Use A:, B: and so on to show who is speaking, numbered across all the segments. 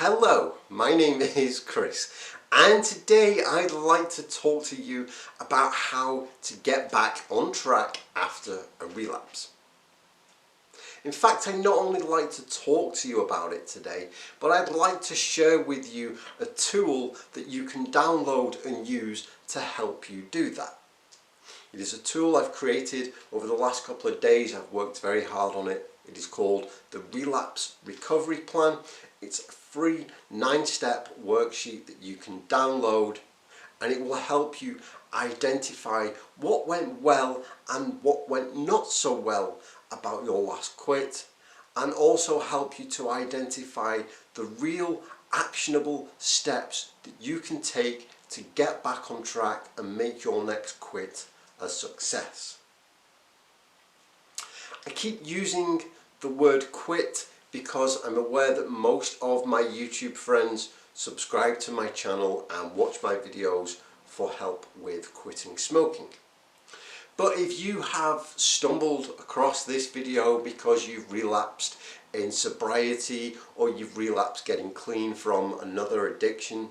A: Hello, my name is Chris, and today I'd like to talk to you about how to get back on track after a relapse. In fact, I'd not only like to talk to you about it today, but I'd like to share with you a tool that you can download and use to help you do that. It is a tool I've created over the last couple of days. I've worked very hard on it. It is called the Relapse Recovery Plan. It's a free 9-step worksheet that you can download, and it will help you identify what went well and what went not so well about your last quit, and also help you to identify the real actionable steps that you can take to get back on track and make your next quit a success. I keep using the word quit because I'm aware that most of my YouTube friends subscribe to my channel and watch my videos for help with quitting smoking. But if you have stumbled across this video because you've relapsed in sobriety or you've relapsed getting clean from another addiction,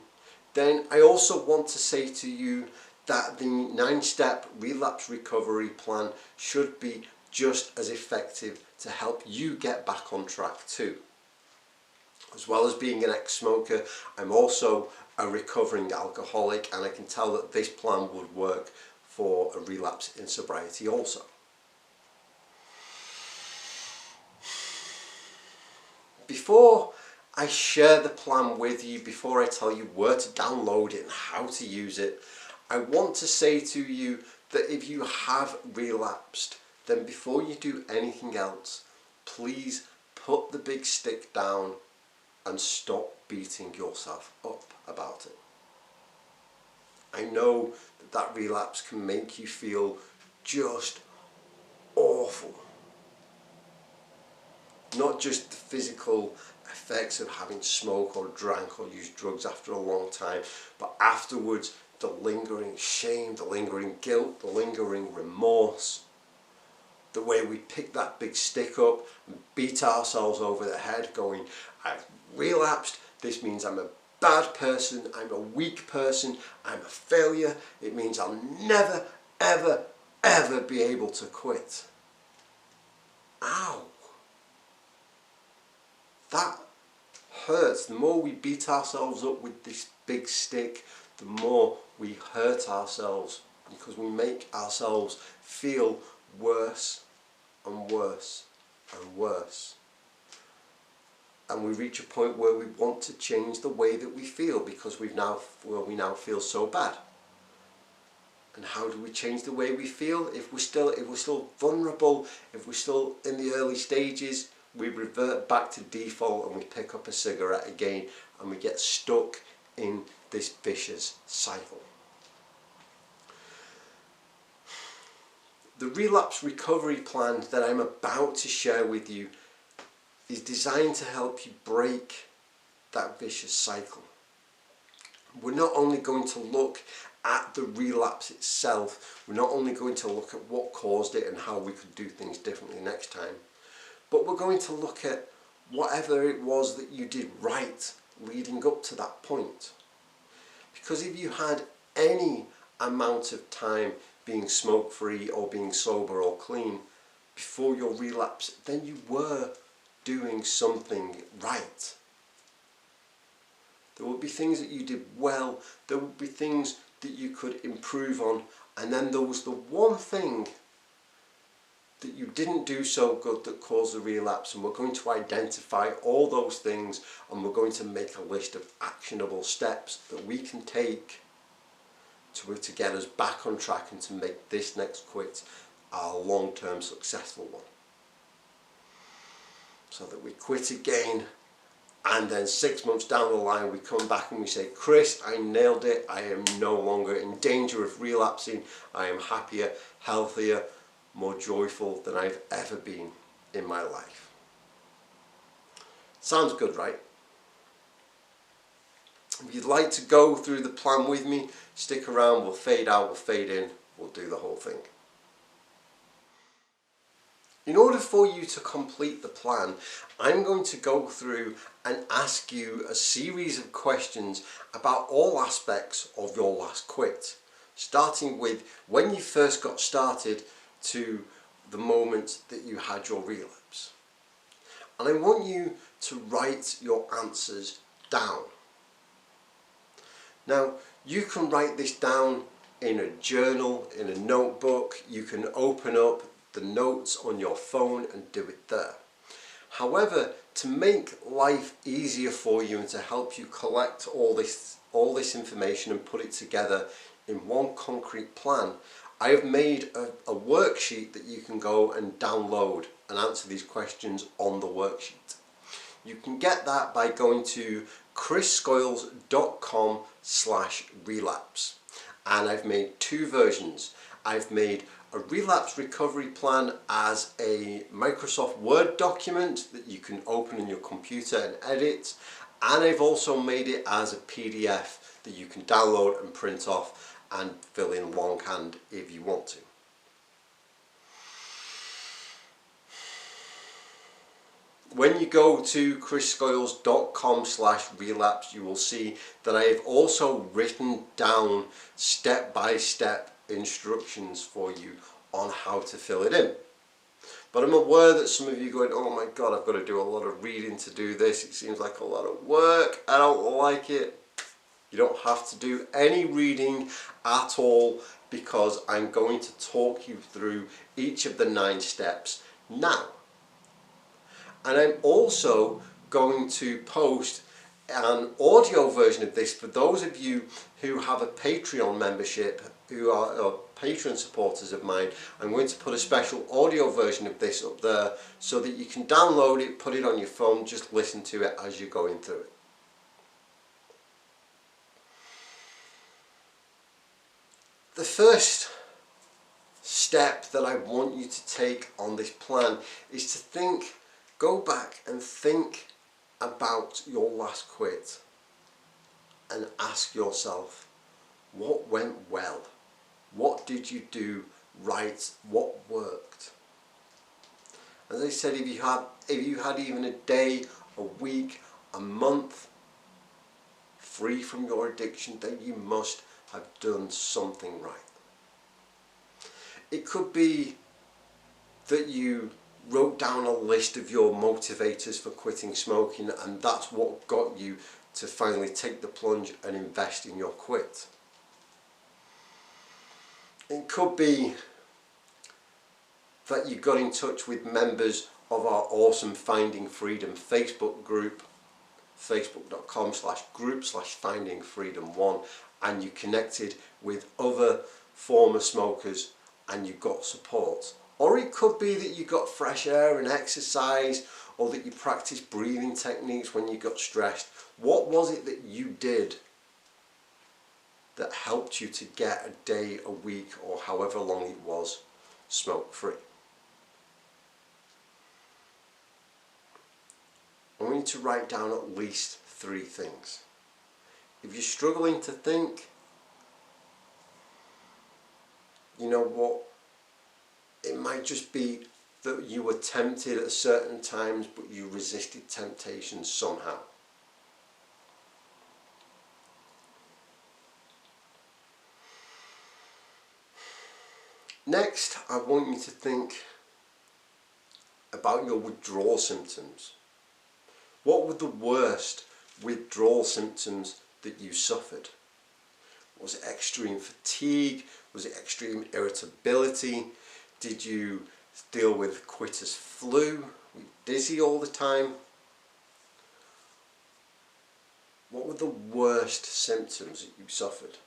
A: then I also want to say to you that the 9-step relapse recovery plan should be just as effective to help you get back on track too. As well as being an ex-smoker, I'm also a recovering alcoholic, and I can tell that this plan would work for a relapse in sobriety also. Before I share the plan with you, before I tell you where to download it and how to use it, I want to say to you that if you have relapsed, then before you do anything else, please put the big stick down and stop beating yourself up about it. I know that relapse can make you feel just awful. Not just the physical effects of having smoked or drank or used drugs after a long time, but afterwards the lingering shame, the lingering guilt, the lingering remorse. The way we pick that big stick up and beat ourselves over the head going, I've relapsed, this means I'm a bad person, I'm a weak person, I'm a failure, it means I'll never, ever, ever be able to quit. Ow! That hurts. The more we beat ourselves up with this big stick, the more we hurt ourselves, because we make ourselves feel worse and worse and worse. And we reach a point where we want to change the way that we feel because we now feel so bad. And how do we change the way we feel? If we're still vulnerable, if we're still in the early stages, we revert back to default and we pick up a cigarette again, and we get stuck in this vicious cycle. The relapse recovery plan that I'm about to share with you is designed to help you break that vicious cycle. We're not only going to look at the relapse itself, we're not only going to look at what caused it and how we could do things differently next time, but we're going to look at whatever it was that you did right leading up to that point. Because if you had any amount of time being smoke-free or being sober or clean before your relapse, then you were doing something right. There would be things that you did well, there would be things that you could improve on, and then there was the one thing that you didn't do so good that caused the relapse, and we're going to identify all those things, and we're going to make a list of actionable steps that we can take to get us back on track and to make this next quit our long-term successful one. So that we quit again, and then 6 months down the line we come back and we say, Chris, I nailed it, I am no longer in danger of relapsing, I am happier, healthier, more joyful than I've ever been in my life. Sounds good, right? If you'd like to go through the plan with me, stick around, we'll fade out, we'll fade in, we'll do the whole thing. In order for you to complete the plan, I'm going to go through and ask you a series of questions about all aspects of your last quit, starting with when you first got started to the moment that you had your relapse. And I want you to write your answers down. Now, you can write this down in a journal, in a notebook. You can open up the notes on your phone and do it there. However, to make life easier for you and to help you collect all this information and put it together in one concrete plan, I have made a worksheet that you can go and download and answer these questions on the worksheet. You can get that by going to chrisscoyles.com/relapse, and I've made two versions. I've made a relapse recovery plan as a Microsoft Word document that you can open in your computer and edit, and I've also made it as a PDF that you can download and print off and fill in longhand if you want to. When you go to chrisscoyles.com/relapse, you will see that I have also written down step-by-step instructions for you on how to fill it in. But I'm aware that some of you are going, oh my god, I've got to do a lot of reading to do this. It seems like a lot of work. I don't like it. You don't have to do any reading at all, because I'm going to talk you through each of the 9 steps now. And I'm also going to post an audio version of this for those of you who have a Patreon membership, who are Patreon supporters of mine. I'm going to put a special audio version of this up there so that you can download it, put it on your phone, just listen to it as you're going through it. The first step that I want you to take on this plan is to go back and think about your last quit and ask yourself, what went well? What did you do right? What worked? As I said, if you had even a day, a week, a month free from your addiction, then you must have done something right. It could be that you wrote down a list of your motivators for quitting smoking, and that's what got you to finally take the plunge and invest in your quit. It could be that you got in touch with members of our awesome Finding Freedom Facebook group, facebook.com/group/findingfreedom1, and you connected with other former smokers and you got support. Or it could be that you got fresh air and exercise, or that you practiced breathing techniques when you got stressed. What was it that you did that helped you to get a day, a week, or however long it was, smoke free? I want you to write down at least 3 things. If you're struggling to think, you know what? It might just be that you were tempted at certain times, but you resisted temptation somehow. Next, I want you to think about your withdrawal symptoms. What were the worst withdrawal symptoms that you suffered? Was it extreme fatigue? Was it extreme irritability? Did you deal with quitter's flu? Were you dizzy all the time? What were the worst symptoms that you suffered?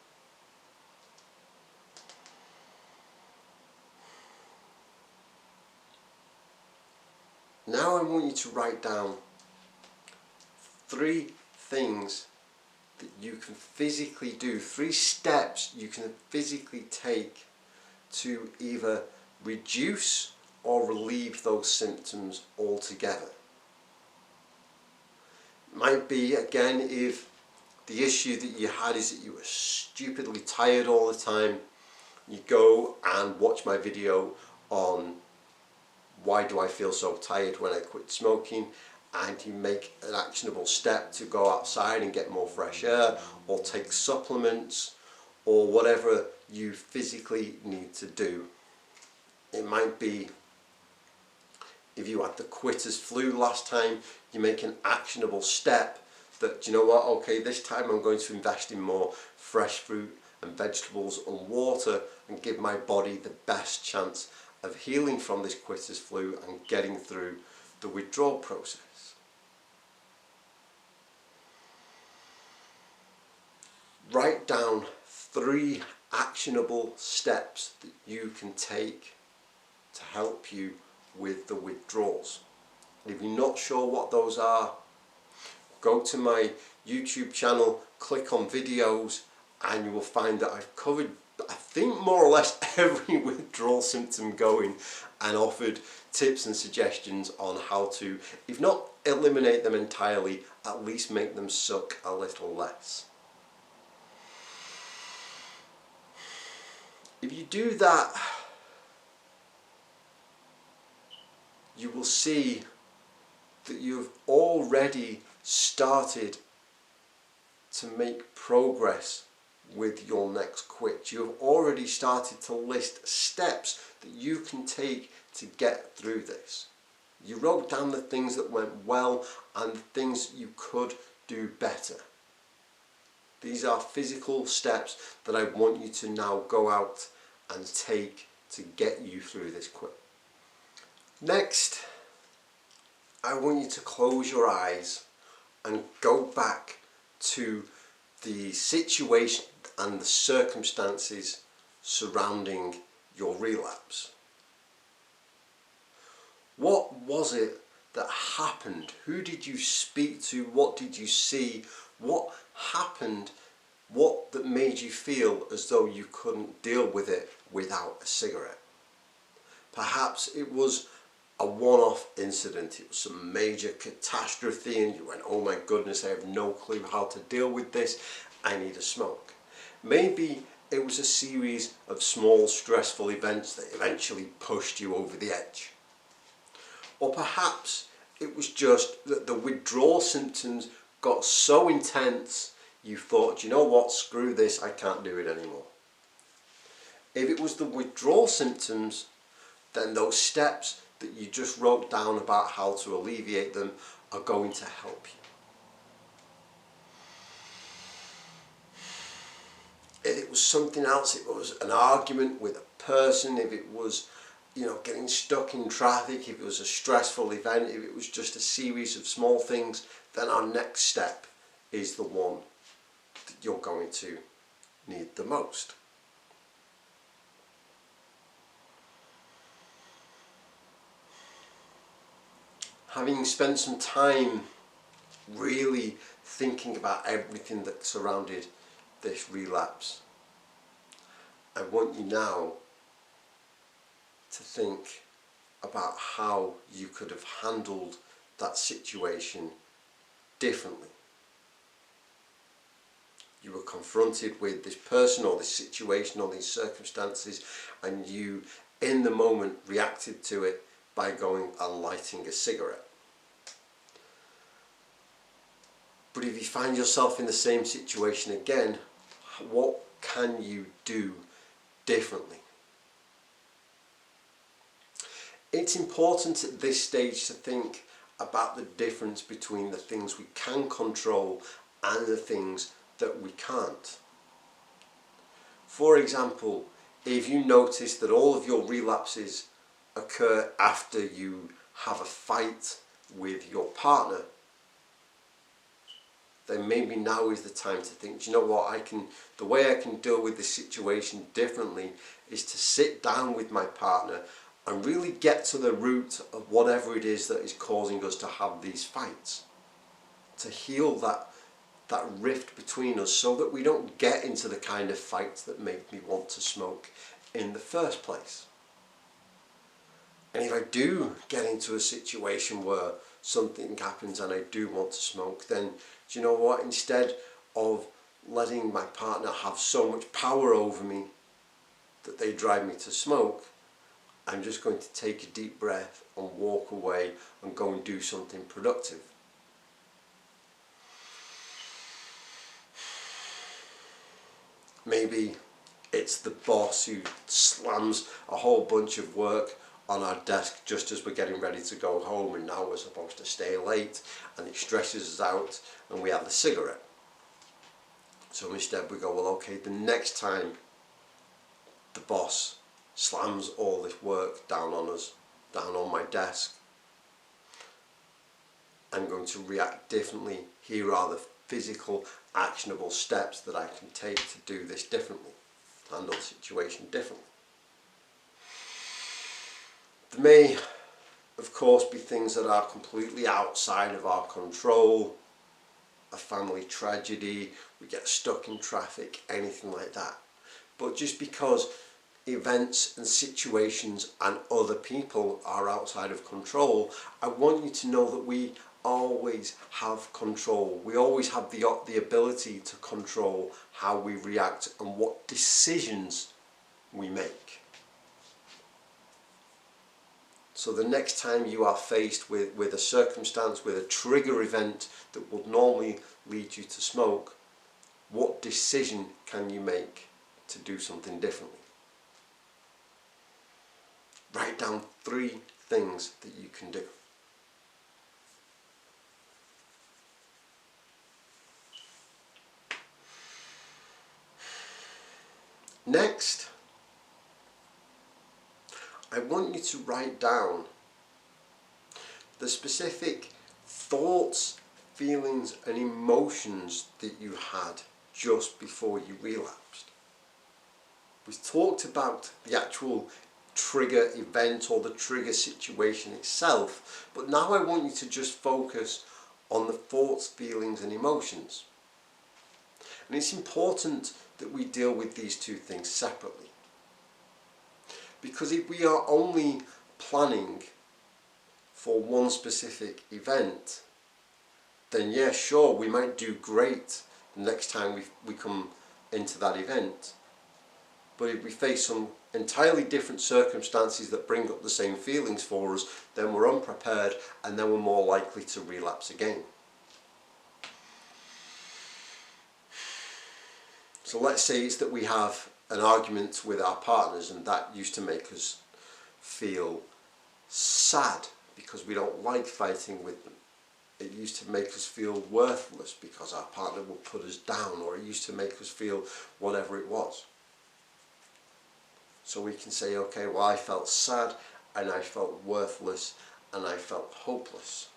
A: Now I want you to write down 3 things that you can physically do, 3 steps you can physically take to either reduce or relieve those symptoms altogether. It might be, again, if the issue that you had is that you were stupidly tired all the time, you go and watch my video on why do I feel so tired when I quit smoking? And you make an actionable step to go outside and get more fresh air, or take supplements, or whatever you physically need to do. It might be, if you had the quitter's flu last time, you make an actionable step that, you know what, okay, this time I'm going to invest in more fresh fruit and vegetables and water and give my body the best chance of healing from this quitter's flu and getting through the withdrawal process. Write down 3 actionable steps that you can take to help you with the withdrawals. If you're not sure what those are, go to my YouTube channel, click on videos, and you will find that I've covered, I think, more or less every withdrawal symptom going, and offered tips and suggestions on how to, if not eliminate them entirely, at least make them suck a little less. If you do that, you will see that you've already started to make progress with your next quit. You have already started to list steps that you can take to get through this. You wrote down the things that went well and the things you could do better. These are physical steps that I want you to now go out and take to get you through this quit. Next, I want you to close your eyes and go back to the situation and the circumstances surrounding your relapse. What was it that happened? Who did you speak to? What did you see? What happened? What that made you feel as though you couldn't deal with it without a cigarette? Perhaps it was a one-off incident. It was some major catastrophe and you went, oh my goodness, I have no clue how to deal with this. I need a smoke. Maybe it was a series of small stressful events that eventually pushed you over the edge. Or perhaps it was just that the withdrawal symptoms got so intense you thought, you know what, screw this, I can't do it anymore. If it was the withdrawal symptoms, then those steps that you just wrote down about how to alleviate them are going to help you. If it was something else, it was an argument with a person, if it was, getting stuck in traffic, if it was a stressful event, if it was just a series of small things, then our next step is the one that you're going to need the most. Having spent some time really thinking about everything that surrounded this relapse, I want you now to think about how you could have handled that situation differently. You were confronted with this person or this situation or these circumstances, and you in the moment reacted to it by going and lighting a cigarette. But if you find yourself in the same situation again, what can you do differently? It's important at this stage to think about the difference between the things we can control and the things that we can't. For example, if you notice that all of your relapses occur after you have a fight with your partner, then maybe now is the time to think, do you know what, the way I can deal with this situation differently is to sit down with my partner and really get to the root of whatever it is that is causing us to have these fights. To heal that rift between us so that we don't get into the kind of fights that make me want to smoke in the first place. And if I do get into a situation where something happens and I do want to smoke, then do you know what, instead of letting my partner have so much power over me that they drive me to smoke, I'm just going to take a deep breath, and walk away and go and do something productive. Maybe it's the boss who slams a whole bunch of work on our desk just as we're getting ready to go home, and now we're supposed to stay late, and it stresses us out, and we have the cigarette. So instead we go, well, okay, the next time the boss slams all this work down on us, down on my desk, I'm going to react differently. Here are the physical, actionable steps that I can take to do this differently, handle the situation differently. There may, of course, be things that are completely outside of our control, a family tragedy, we get stuck in traffic, anything like that. But just because events and situations and other people are outside of control, I want you to know that we always have control. We always have the ability to control how we react and what decisions we make. So the next time you are faced with a circumstance, with a trigger event that would normally lead you to smoke, what decision can you make to do something differently? Write down 3 things that you can do. Next, I want you to write down the specific thoughts, feelings and emotions that you had just before you relapsed. We've talked about the actual trigger event or the trigger situation itself, but now I want you to just focus on the thoughts, feelings and emotions. And it's important that we deal with these 2 things separately. Because if we are only planning for one specific event, then yeah, sure, we might do great the next time we come into that event. But if we face some entirely different circumstances that bring up the same feelings for us, then we're unprepared and then we're more likely to relapse again. So let's say it's that we have an argument with our partners and that used to make us feel sad because we don't like fighting with them. It used to make us feel worthless because our partner would put us down, or it used to make us feel whatever it was. So we can say, okay, well, I felt sad and I felt worthless and I felt hopeless.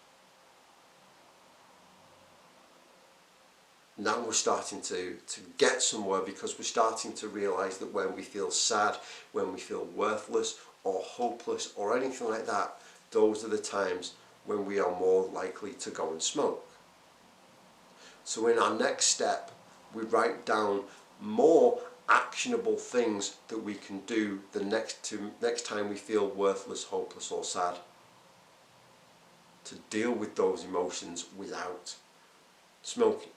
A: Now we're starting to get somewhere, because we're starting to realize that when we feel sad, when we feel worthless or hopeless or anything like that, those are the times when we are more likely to go and smoke. So in our next step, we write down more actionable things that we can do the next time we feel worthless, hopeless or sad, to deal with those emotions without smoking.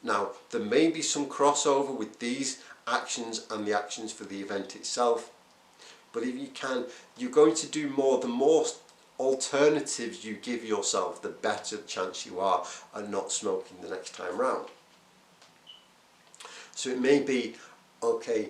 A: Now, there may be some crossover with these actions and the actions for the event itself, but if you can, you're going to do more. The more alternatives you give yourself, the better chance you are at not smoking the next time round. So it may be, okay,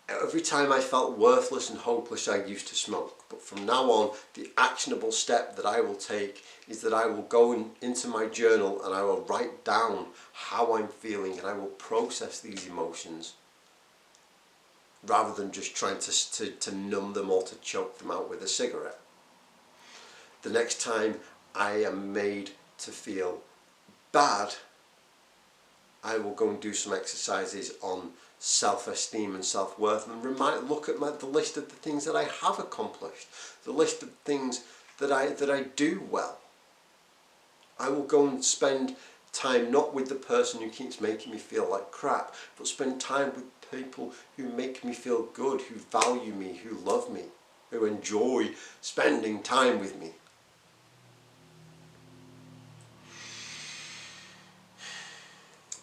A: every time I felt worthless and hopeless, I used to smoke. But from now on, the actionable step that I will take is that I will go into my journal and I will write down how I'm feeling, and I will process these emotions rather than just trying to numb them or to choke them out with a cigarette. The next time I am made to feel bad, I will go and do some exercises on self-esteem and self-worth, and look at the list of the things that I have accomplished, the list of things that I do well. I will go and spend time not with the person who keeps making me feel like crap, but spend time with people who make me feel good, who value me, who love me, who enjoy spending time with me.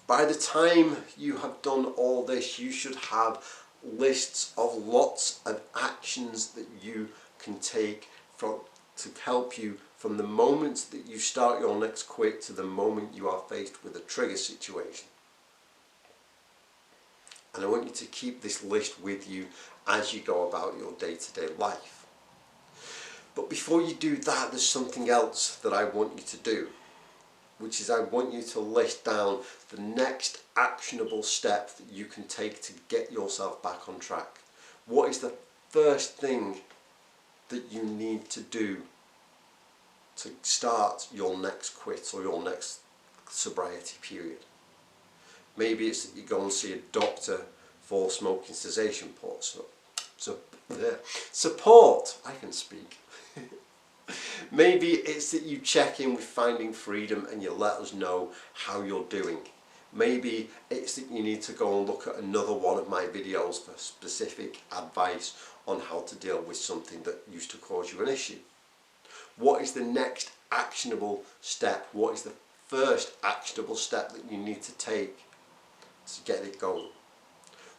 A: By the time you have done all this, you should have lists of lots of actions that you can take to help you from the moment that you start your next quit to the moment you are faced with a trigger situation. And I want you to keep this list with you as you go about your day-to-day life. But before you do that, there's something else that I want you to do, which is I want you to list down the next actionable step that you can take to get yourself back on track. What is the first thing that you need to do to start your next quit or your next sobriety period? Maybe it's that you go and see a doctor for smoking cessation support. I can speak. Maybe it's that you check in with Finding Freedom and you let us know how you're doing. Maybe it's that you need to go and look at another one of my videos for specific advice on how to deal with something that used to cause you an issue. What is the next actionable step? What is the first actionable step that you need to take to get it going?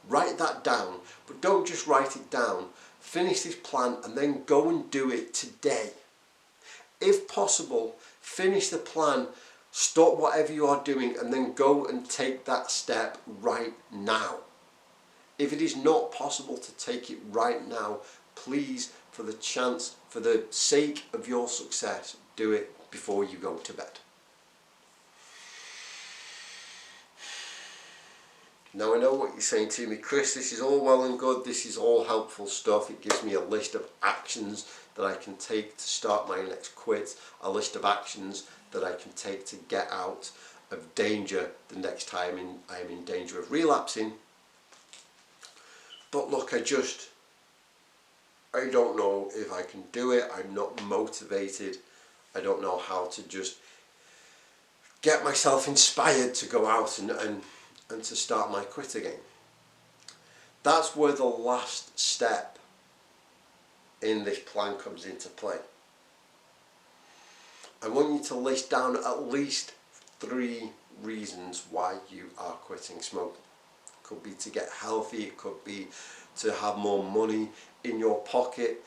A: Write that down, but don't just write it down. Finish this plan and then go and do it today. If possible, finish the plan, stop whatever you are doing, and then go and take that step right now. If it is not possible to take it right now, please, for the sake of your success, do it before you go to bed. Now I know what you're saying to me, Chris, this is all well and good, this is all helpful stuff, it gives me a list of actions that I can take to start my next quit, a list of actions that I can take to get out of danger the next time I'm in danger of relapsing. But look, I don't know if I can do it, I'm not motivated, I don't know how to just get myself inspired to go out and to start my quit again. That's where the last step in this plan comes into play. I want you to list down at least 3 reasons why you are quitting smoking. It could be to get healthy, it could be to have more money in your pocket.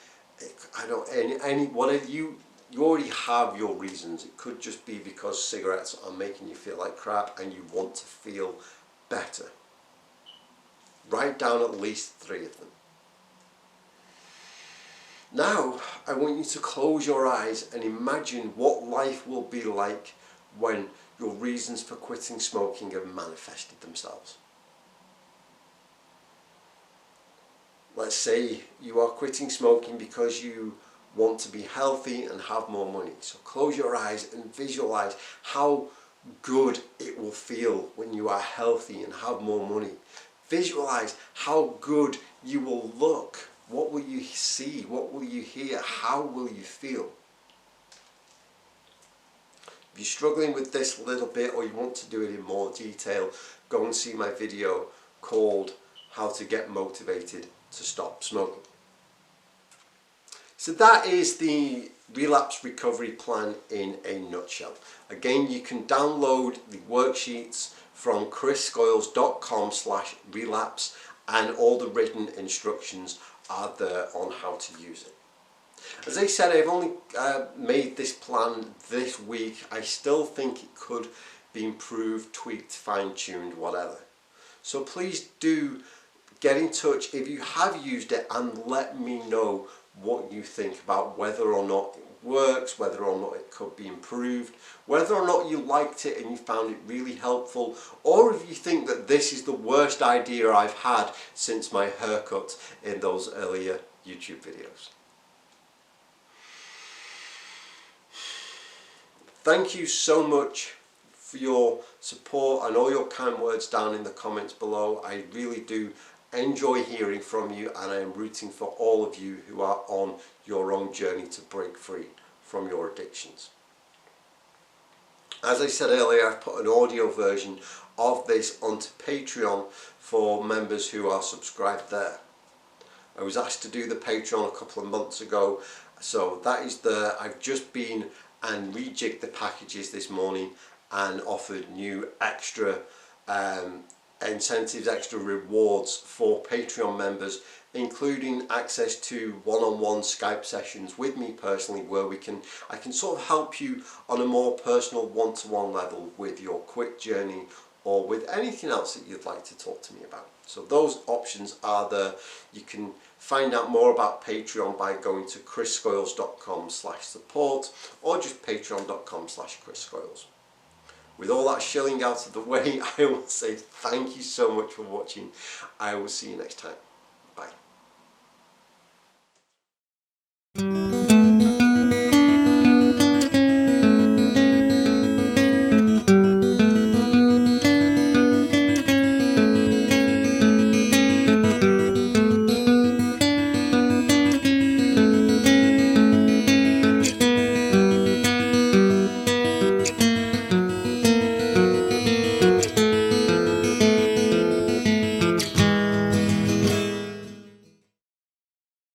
A: Whatever you already have your reasons. It could just be because cigarettes are making you feel like crap and you want to feel better. Write down at least 3 of them. Now I want you to close your eyes and imagine what life will be like when your reasons for quitting smoking have manifested themselves. Let's say you are quitting smoking because you want to be healthy and have more money. So close your eyes and visualize how good it will feel when you are healthy and have more money. Visualize how good you will look. What will you see? What will you hear? How will you feel? If you're struggling with this a little bit or you want to do it in more detail, go and see my video called How to Get Motivated to Stop Smoking. So that is the Relapse Recovery Plan in a nutshell. Again, you can download the worksheets from chrisscoyles.com/relapse and all the written instructions are there on how to use it. As I said, I've only made this plan this week. I still think it could be improved, tweaked, fine-tuned, whatever. So please do get in touch if you have used it and let me know what you think about whether or not it works, whether or not it could be improved, whether or not you liked it and you found it really helpful, or if you think that this is the worst idea I've had since my haircut in those earlier YouTube videos. Thank you so much for your support and all your kind words down in the comments below. I really do enjoy hearing from you and I am rooting for all of you who are on your own journey to break free from your addictions. As I said earlier, I've put an audio version of this onto Patreon for members who are subscribed there. I was asked to do the Patreon a couple of months ago, so that is there. I've just been and rejigged the packages this morning and offered new extra incentives, extra rewards for Patreon members, including access to one-on-one Skype sessions with me personally, where I can sort of help you on a more personal one-to-one level with your quit journey or with anything else that you'd like to talk to me about. So those options are there. You can find out more about Patreon by going to chrisscoyles.com/support or just patreon.com/chrisscoyles. With all that shilling out of the way, I will say thank you so much for watching. I will see you next time.